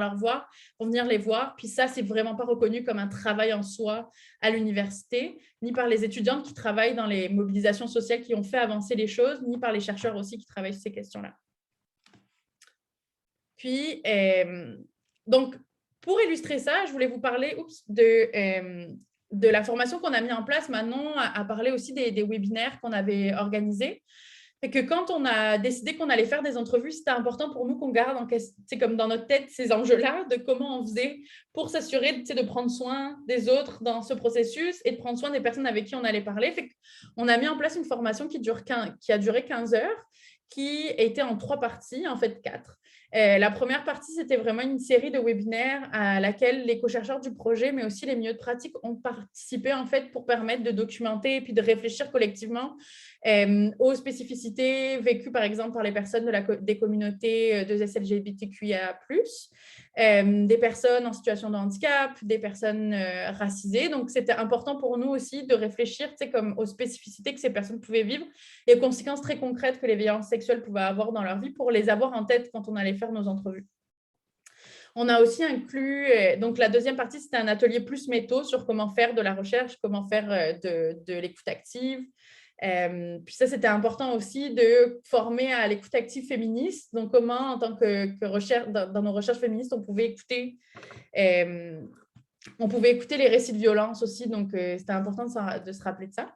les voir. Puis ça, c'est vraiment pas reconnu comme un travail en soi à l'université, ni par les étudiantes qui travaillent dans les mobilisations sociales qui ont fait avancer les choses, ni par les chercheurs aussi qui travaillent sur ces questions-là. Puis, donc, pour illustrer ça, je voulais vous parler de la formation qu'on a mis en place. Manon a parlé aussi des webinaires qu'on avait organisés. Fait que quand on a décidé qu'on allait faire des entrevues, c'était important pour nous qu'on garde comme dans notre tête ces enjeux-là de comment on faisait pour s'assurer de prendre soin des autres dans ce processus et de prendre soin des personnes avec qui on allait parler. Fait qu'on a mis en place une formation qui a duré 15 heures, qui était en 3 parties, en fait 4. La première partie, c'était vraiment une série de webinaires à laquelle les co-chercheurs du projet, mais aussi les milieux de pratique ont participé en fait pour permettre de documenter et puis de réfléchir collectivement aux spécificités vécues par exemple par les personnes des communautés de LGBTQIA+, des personnes en situation de handicap, des personnes racisées. Donc, c'était important pour nous aussi de réfléchir comme aux spécificités que ces personnes pouvaient vivre et aux conséquences très concrètes que les violences sexuelles pouvaient avoir dans leur vie pour les avoir en tête quand on allait faire nos entrevues. On a aussi inclus, donc la deuxième partie, c'était un atelier plus métho sur comment faire de la recherche, comment faire de l'écoute active. Puis ça, c'était important aussi de former à l'écoute active féministe. Donc, comment, en tant que recherche, dans nos recherches féministes, on pouvait écouter les récits de violence aussi. Donc, c'était important de se rappeler de ça.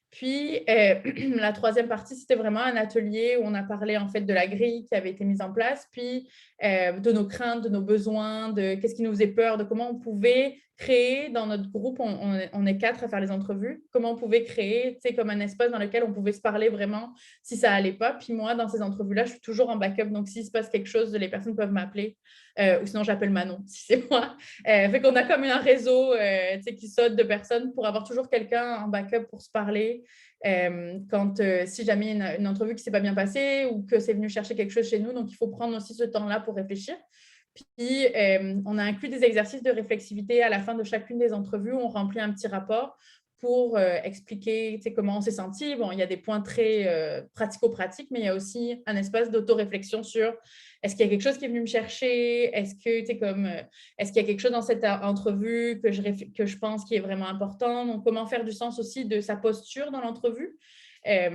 Puis, la troisième partie, c'était vraiment un atelier où on a parlé en fait de la grille qui avait été mise en place, puis de nos craintes, de nos besoins, de qu'est-ce qui nous faisait peur, de comment on pouvait créer dans notre groupe, on est 4 à faire les entrevues, comment on pouvait créer comme un espace dans lequel on pouvait se parler vraiment si ça allait pas. Puis moi, dans ces entrevues-là, je suis toujours en backup. Donc, s'il se passe quelque chose, les personnes peuvent m'appeler ou sinon j'appelle Manon si c'est moi. Fait qu'on a comme un réseau qui saute de personnes pour avoir toujours quelqu'un en backup pour se parler. Si jamais il y a une entrevue qui ne s'est pas bien passée ou que c'est venu chercher quelque chose chez nous, donc il faut prendre aussi ce temps-là pour réfléchir. Puis, on a inclus des exercices de réflexivité à la fin de chacune des entrevues. On remplit un petit rapport pour expliquer comment on s'est senti. Bon, il y a des points très pratico-pratiques, mais il y a aussi un espace d'auto-réflexion sur est-ce qu'il y a quelque chose qui est venu me chercher? Est-ce qu'il y a quelque chose dans cette entrevue que je pense qui est vraiment important? Donc, comment faire du sens aussi de sa posture dans l'entrevue? Et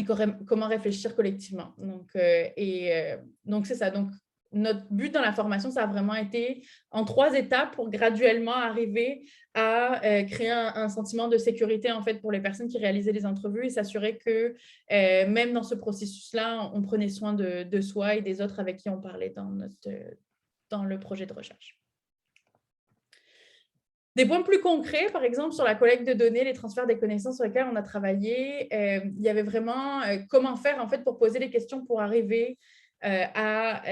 comment réfléchir collectivement. Donc, c'est ça. Donc, notre but dans la formation, ça a vraiment été en 3 étapes pour graduellement arriver à créer un sentiment de sécurité en fait pour les personnes qui réalisaient les entrevues et s'assurer que même dans ce processus-là, on prenait soin de soi et des autres avec qui on parlait dans le projet de recherche. Des points plus concrets, par exemple, sur la collecte de données, les transferts des connaissances sur lesquels on a travaillé, il y avait vraiment comment faire en fait pour poser les questions pour arriver à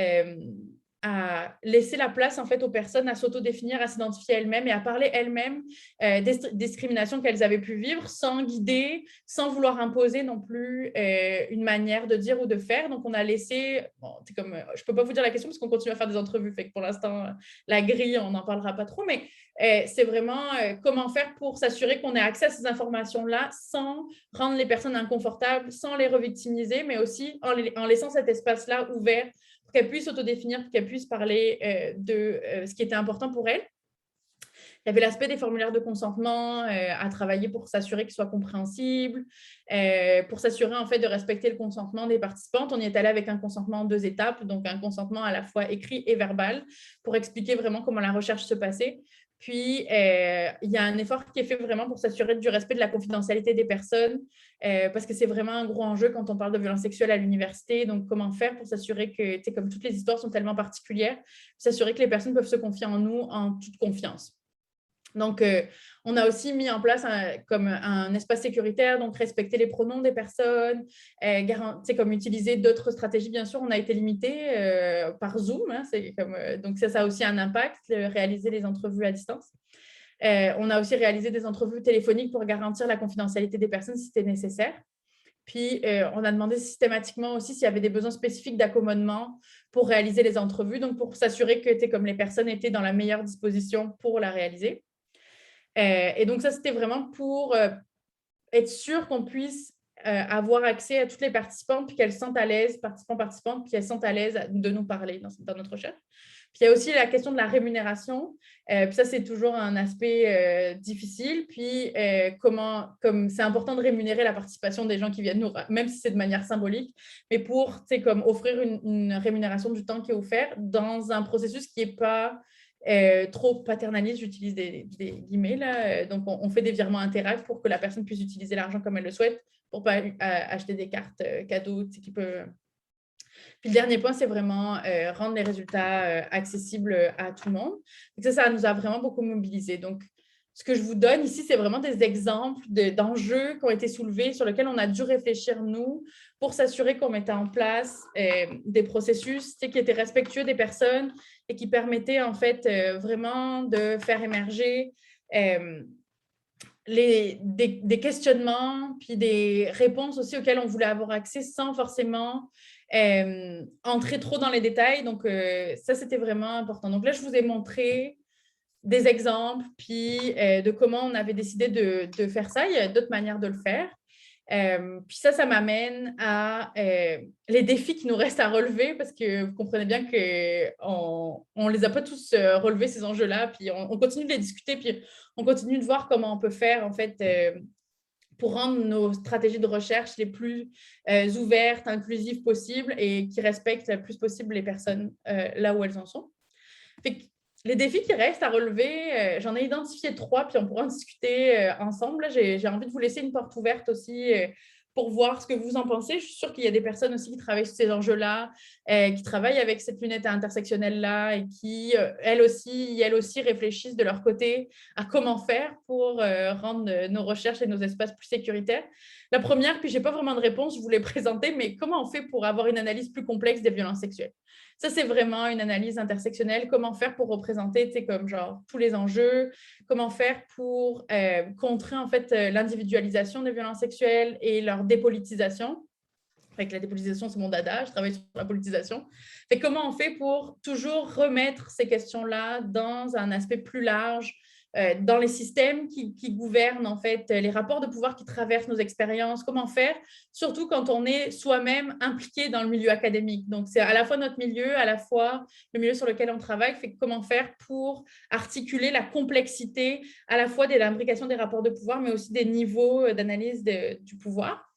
laisser la place en fait aux personnes à s'autodéfinir, à s'identifier elles-mêmes et à parler elles-mêmes des discriminations qu'elles avaient pu vivre sans guider, sans vouloir imposer non plus une manière de dire ou de faire. Donc, on a laissé, je ne peux pas vous dire la question parce qu'on continue à faire des entrevues, fait que pour l'instant, la grille, on n'en parlera pas trop, mais c'est vraiment comment faire pour s'assurer qu'on ait accès à ces informations-là sans rendre les personnes inconfortables, sans les revictimiser, mais aussi en laissant cet espace-là ouvert pour qu'elles puissent s'autodéfinir, pour qu'elles puissent parler de ce qui était important pour elles. Il y avait l'aspect des formulaires de consentement à travailler pour s'assurer qu'ils soient compréhensibles, pour s'assurer en fait de respecter le consentement des participantes. On y est allé avec un consentement en 2 étapes, donc un consentement à la fois écrit et verbal pour expliquer vraiment comment la recherche se passait. Puis, il y a un effort qui est fait vraiment pour s'assurer du respect de la confidentialité des personnes, parce que c'est vraiment un gros enjeu quand on parle de violence sexuelle à l'université. Donc, comment faire pour s'assurer que, comme toutes les histoires sont tellement particulières, s'assurer que les personnes peuvent se confier en nous en toute confiance. Donc, on a aussi mis en place comme un espace sécuritaire, donc respecter les pronoms des personnes, comme utiliser d'autres stratégies. Bien sûr, on a été limité par Zoom, hein, donc ça a aussi un impact, réaliser les entrevues à distance. On a aussi réalisé des entrevues téléphoniques pour garantir la confidentialité des personnes si c'était nécessaire. Puis, on a demandé systématiquement aussi s'il y avait des besoins spécifiques d'accommodement pour réaliser les entrevues, donc pour s'assurer que comme les personnes étaient dans la meilleure disposition pour la réaliser. Et donc, ça, c'était vraiment pour être sûr qu'on puisse avoir accès à toutes les participantes, puis qu'elles se sentent à l'aise, participantes, puis qu'elles se sentent à l'aise de nous parler dans notre recherche. Puis, il y a aussi la question de la rémunération. Puis ça, c'est toujours un aspect difficile. Puis, comme c'est important de rémunérer la participation des gens qui viennent nous, même si c'est de manière symbolique, mais pour comme offrir une rémunération du temps qui est offert dans un processus qui n'est pas trop paternaliste, j'utilise des guillemets là. Donc, on fait des virements Interact pour que la personne puisse utiliser l'argent comme elle le souhaite pour ne pas acheter des cartes cadeaux qui peut. Puis le dernier point, c'est vraiment rendre les résultats accessibles à tout le monde. Donc ça nous a vraiment beaucoup mobilisés. Donc, ce que je vous donne ici, c'est vraiment des exemples d'enjeux qui ont été soulevés, sur lesquels on a dû réfléchir, nous, pour s'assurer qu'on mettait en place des processus qui étaient respectueux des personnes et qui permettaient, en fait, vraiment de faire émerger des questionnements, puis des réponses aussi auxquelles on voulait avoir accès sans forcément entrer trop dans les détails. Donc, ça, c'était vraiment important. Donc là, je vous ai montré des exemples, puis de comment on avait décidé de faire ça. Il y a d'autres manières de le faire. Puis ça m'amène à les défis qui nous restent à relever, parce que vous comprenez bien qu'on ne les a pas tous relevés, ces enjeux-là, puis on continue de les discuter, puis on continue de voir comment on peut faire, en fait, pour rendre nos stratégies de recherche les plus ouvertes, inclusives possibles et qui respectent le plus possible les personnes là où elles en sont. Fait que les défis qui restent à relever, j'en ai identifié 3, puis on pourra en discuter ensemble. J'ai envie de vous laisser une porte ouverte aussi pour voir ce que vous en pensez. Je suis sûre qu'il y a des personnes aussi qui travaillent sur ces enjeux-là, qui travaillent avec cette lunette intersectionnelle-là et qui, elles aussi réfléchissent de leur côté à comment faire pour rendre nos recherches et nos espaces plus sécuritaires. La première, puis je n'ai pas vraiment de réponse, je voulais présenter, mais comment on fait pour avoir une analyse plus complexe des violences sexuelles? Ça, c'est vraiment une analyse intersectionnelle. Comment faire pour représenter, tu sais, comme genre tous les enjeux? Comment faire pour contrer en fait l'individualisation des violences sexuelles et leur dépolitisation? Fait que la dépolitisation, c'est mon dada, je travaille sur la politisation. Fait comment on fait pour toujours remettre ces questions-là dans un aspect plus large, dans les systèmes qui gouvernent en fait les rapports de pouvoir qui traversent nos expériences, comment faire, surtout quand on est soi-même impliqué dans le milieu académique. Donc, c'est à la fois notre milieu, à la fois le milieu sur lequel on travaille, fait comment faire pour articuler la complexité à la fois de l'imbrication des rapports de pouvoir, mais aussi des niveaux d'analyse du pouvoir.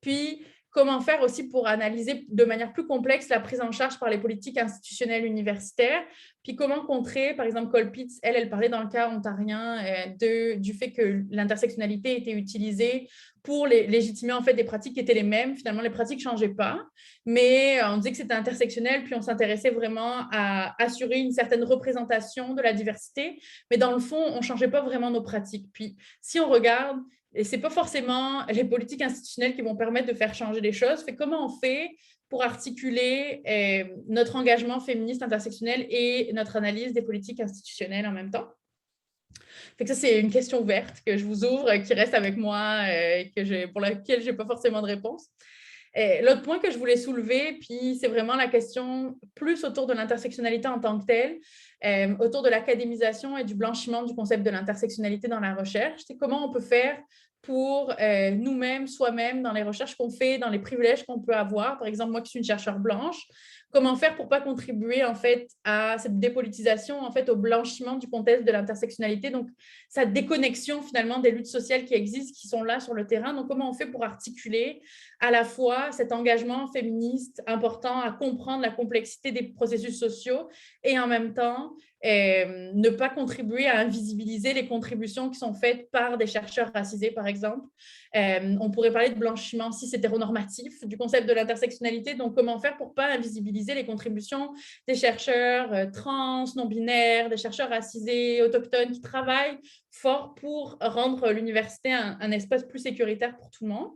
Puis, comment faire aussi pour analyser de manière plus complexe la prise en charge par les politiques institutionnelles universitaires, puis comment contrer, par exemple, Colpitts, elle parlait dans le cas ontarien du fait que l'intersectionnalité était utilisée pour légitimer en fait des pratiques qui étaient les mêmes. Finalement, les pratiques ne changeaient pas, mais on disait que c'était intersectionnel, puis on s'intéressait vraiment à assurer une certaine représentation de la diversité, mais dans le fond, on ne changeait pas vraiment nos pratiques. Puis, si on regarde, et ce n'est pas forcément les politiques institutionnelles qui vont permettre de faire changer les choses. Comment on fait pour articuler notre engagement féministe intersectionnel et notre analyse des politiques institutionnelles en même temps? Ça, c'est une question ouverte que je vous ouvre, qui reste avec moi, pour laquelle je n'ai pas forcément de réponse. L'autre point que je voulais soulever, puis c'est vraiment la question plus autour de l'intersectionnalité en tant que telle, autour de l'académisation et du blanchiment du concept de l'intersectionnalité dans la recherche. C'est comment on peut faire pour nous-mêmes, soi-même, dans les recherches qu'on fait, dans les privilèges qu'on peut avoir. Par exemple, moi qui suis une chercheure blanche, comment faire pour ne pas contribuer en fait à cette dépolitisation, en fait, au blanchiment du contexte de l'intersectionnalité, donc sa déconnexion finalement des luttes sociales qui existent, qui sont là sur le terrain. Donc, comment on fait pour articuler à la fois cet engagement féministe important à comprendre la complexité des processus sociaux et en même temps ne pas contribuer à invisibiliser les contributions qui sont faites par des chercheurs racisés, par exemple. On pourrait parler de blanchiment cis-hétéronormatif, du concept de l'intersectionnalité. Donc, comment faire pour ne pas invisibiliser les contributions des chercheurs trans, non-binaires, des chercheurs racisés, autochtones, qui travaillent fort pour rendre l'université un espace plus sécuritaire pour tout le monde.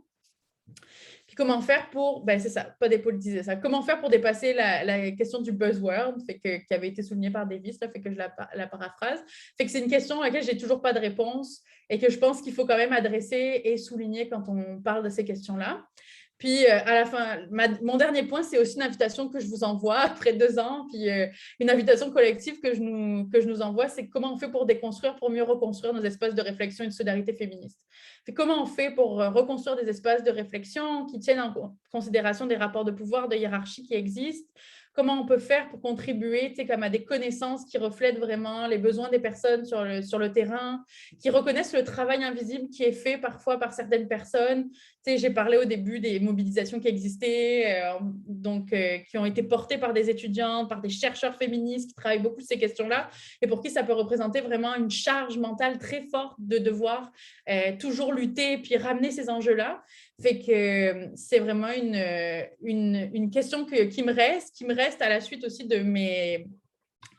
Puis comment faire pour, c'est ça, pas dépolitiser ça. Comment faire pour dépasser la question du buzzword, qui avait été soulignée par Davis, fait que je la paraphrase. C'est une question à laquelle j'ai toujours pas de réponse et que je pense qu'il faut quand même adresser et souligner quand on parle de ces questions-là. Puis, à la fin, mon dernier point, c'est aussi une invitation que je vous envoie après 2 ans, puis une invitation collective que je nous envoie, c'est comment on fait pour déconstruire, pour mieux reconstruire nos espaces de réflexion et de solidarité féministe. Comment on fait pour reconstruire des espaces de réflexion qui tiennent en considération des rapports de pouvoir, de hiérarchie qui existent? Comment on peut faire pour contribuer comme à des connaissances qui reflètent vraiment les besoins des personnes sur le terrain, qui reconnaissent le travail invisible qui est fait parfois par certaines personnes. J'ai parlé au début des mobilisations qui existaient, qui ont été portées par des étudiantes, par des chercheurs féministes qui travaillent beaucoup sur ces questions-là, et pour qui ça peut représenter vraiment une charge mentale très forte de devoir toujours lutter puis ramener ces enjeux-là. C'est vraiment une question qui me reste à la suite aussi de mes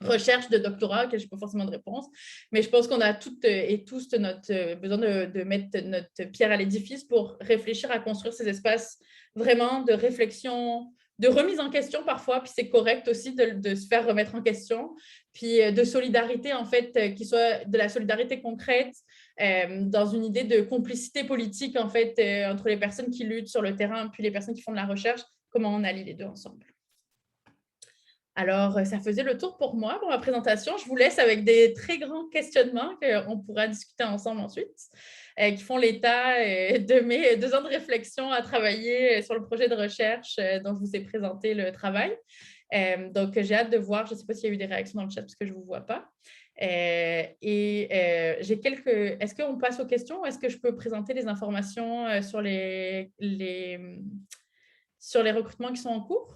recherches de doctorat, auxquelles je n'ai pas forcément de réponse. Mais je pense qu'on a toutes et tous besoin de mettre notre pierre à l'édifice pour réfléchir à construire ces espaces vraiment de réflexion, de remise en question parfois, puis c'est correct aussi de se faire remettre en question, puis de solidarité, en fait, qui soit de la solidarité concrète, dans une idée de complicité politique, en fait, entre les personnes qui luttent sur le terrain, puis les personnes qui font de la recherche, comment on allie les deux ensemble. Alors, ça faisait le tour pour moi, pour ma présentation. Je vous laisse avec des très grands questionnements qu'on pourra discuter ensemble ensuite, qui font l'état de mes 2 ans de réflexion à travailler sur le projet de recherche dont je vous ai présenté le travail. Donc, j'ai hâte de voir. Je ne sais pas s'il y a eu des réactions dans le chat parce que je ne vous vois pas. J'ai quelques... Est-ce qu'on passe aux questions ou est-ce que je peux présenter les informations sur les recrutements qui sont en cours?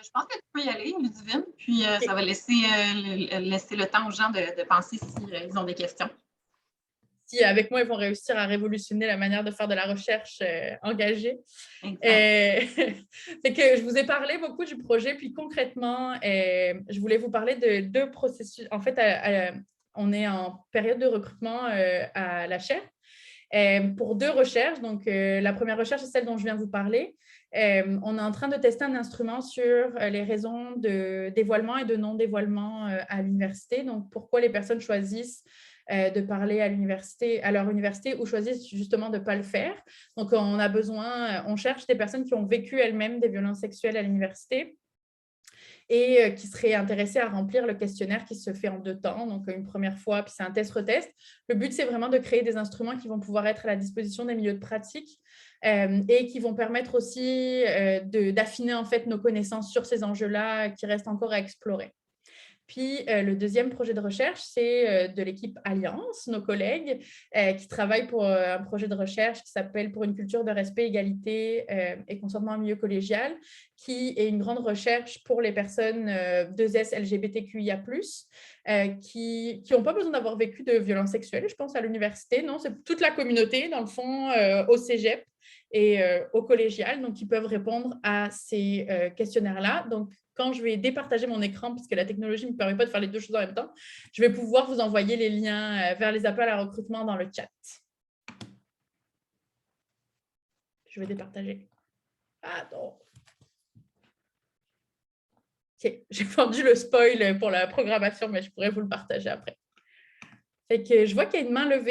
Je pense que tu peux y aller, Ludivine, puis ça va laisser le temps aux gens de penser s'ils ont des questions. si avec moi, ils vont réussir à révolutionner la manière de faire de la recherche engagée. Fait que je vous ai parlé beaucoup du projet, puis concrètement, je voulais vous parler de 2 processus. En fait, on est en période de recrutement à la chaire pour 2 recherches. Donc, la première recherche, c'est celle dont je viens de vous parler. On est en train de tester un instrument sur les raisons de dévoilement et de non-dévoilement à l'université. Donc, pourquoi les personnes choisissent de parler à leur université ou choisissent justement de ne pas le faire. Donc, on cherche des personnes qui ont vécu elles-mêmes des violences sexuelles à l'université et qui seraient intéressées à remplir le questionnaire qui se fait en 2 temps, donc une première fois, puis c'est un test-retest. Le but, c'est vraiment de créer des instruments qui vont pouvoir être à la disposition des milieux de pratique et qui vont permettre aussi d'affiner en fait nos connaissances sur ces enjeux-là qui restent encore à explorer. Puis, le deuxième projet de recherche, c'est de l'équipe Alliance, nos collègues qui travaillent pour un projet de recherche qui s'appelle « Pour une culture de respect, égalité et consentement en milieu collégial », qui est une grande recherche pour les personnes 2S LGBTQIA+, qui n'ont pas besoin d'avoir vécu de violences sexuelles, je pense, à l'université. Non, c'est toute la communauté, dans le fond, au cégep et au collégial, donc qui peuvent répondre à ces questionnaires-là. Donc, quand je vais départager mon écran, puisque la technologie ne me permet pas de faire les 2 choses en même temps, je vais pouvoir vous envoyer les liens vers les appels à recrutement dans le chat. Je vais départager. Ah non. OK, j'ai vendu le spoil pour la programmation, mais je pourrais vous le partager après. Fait que je vois qu'il y a une main levée.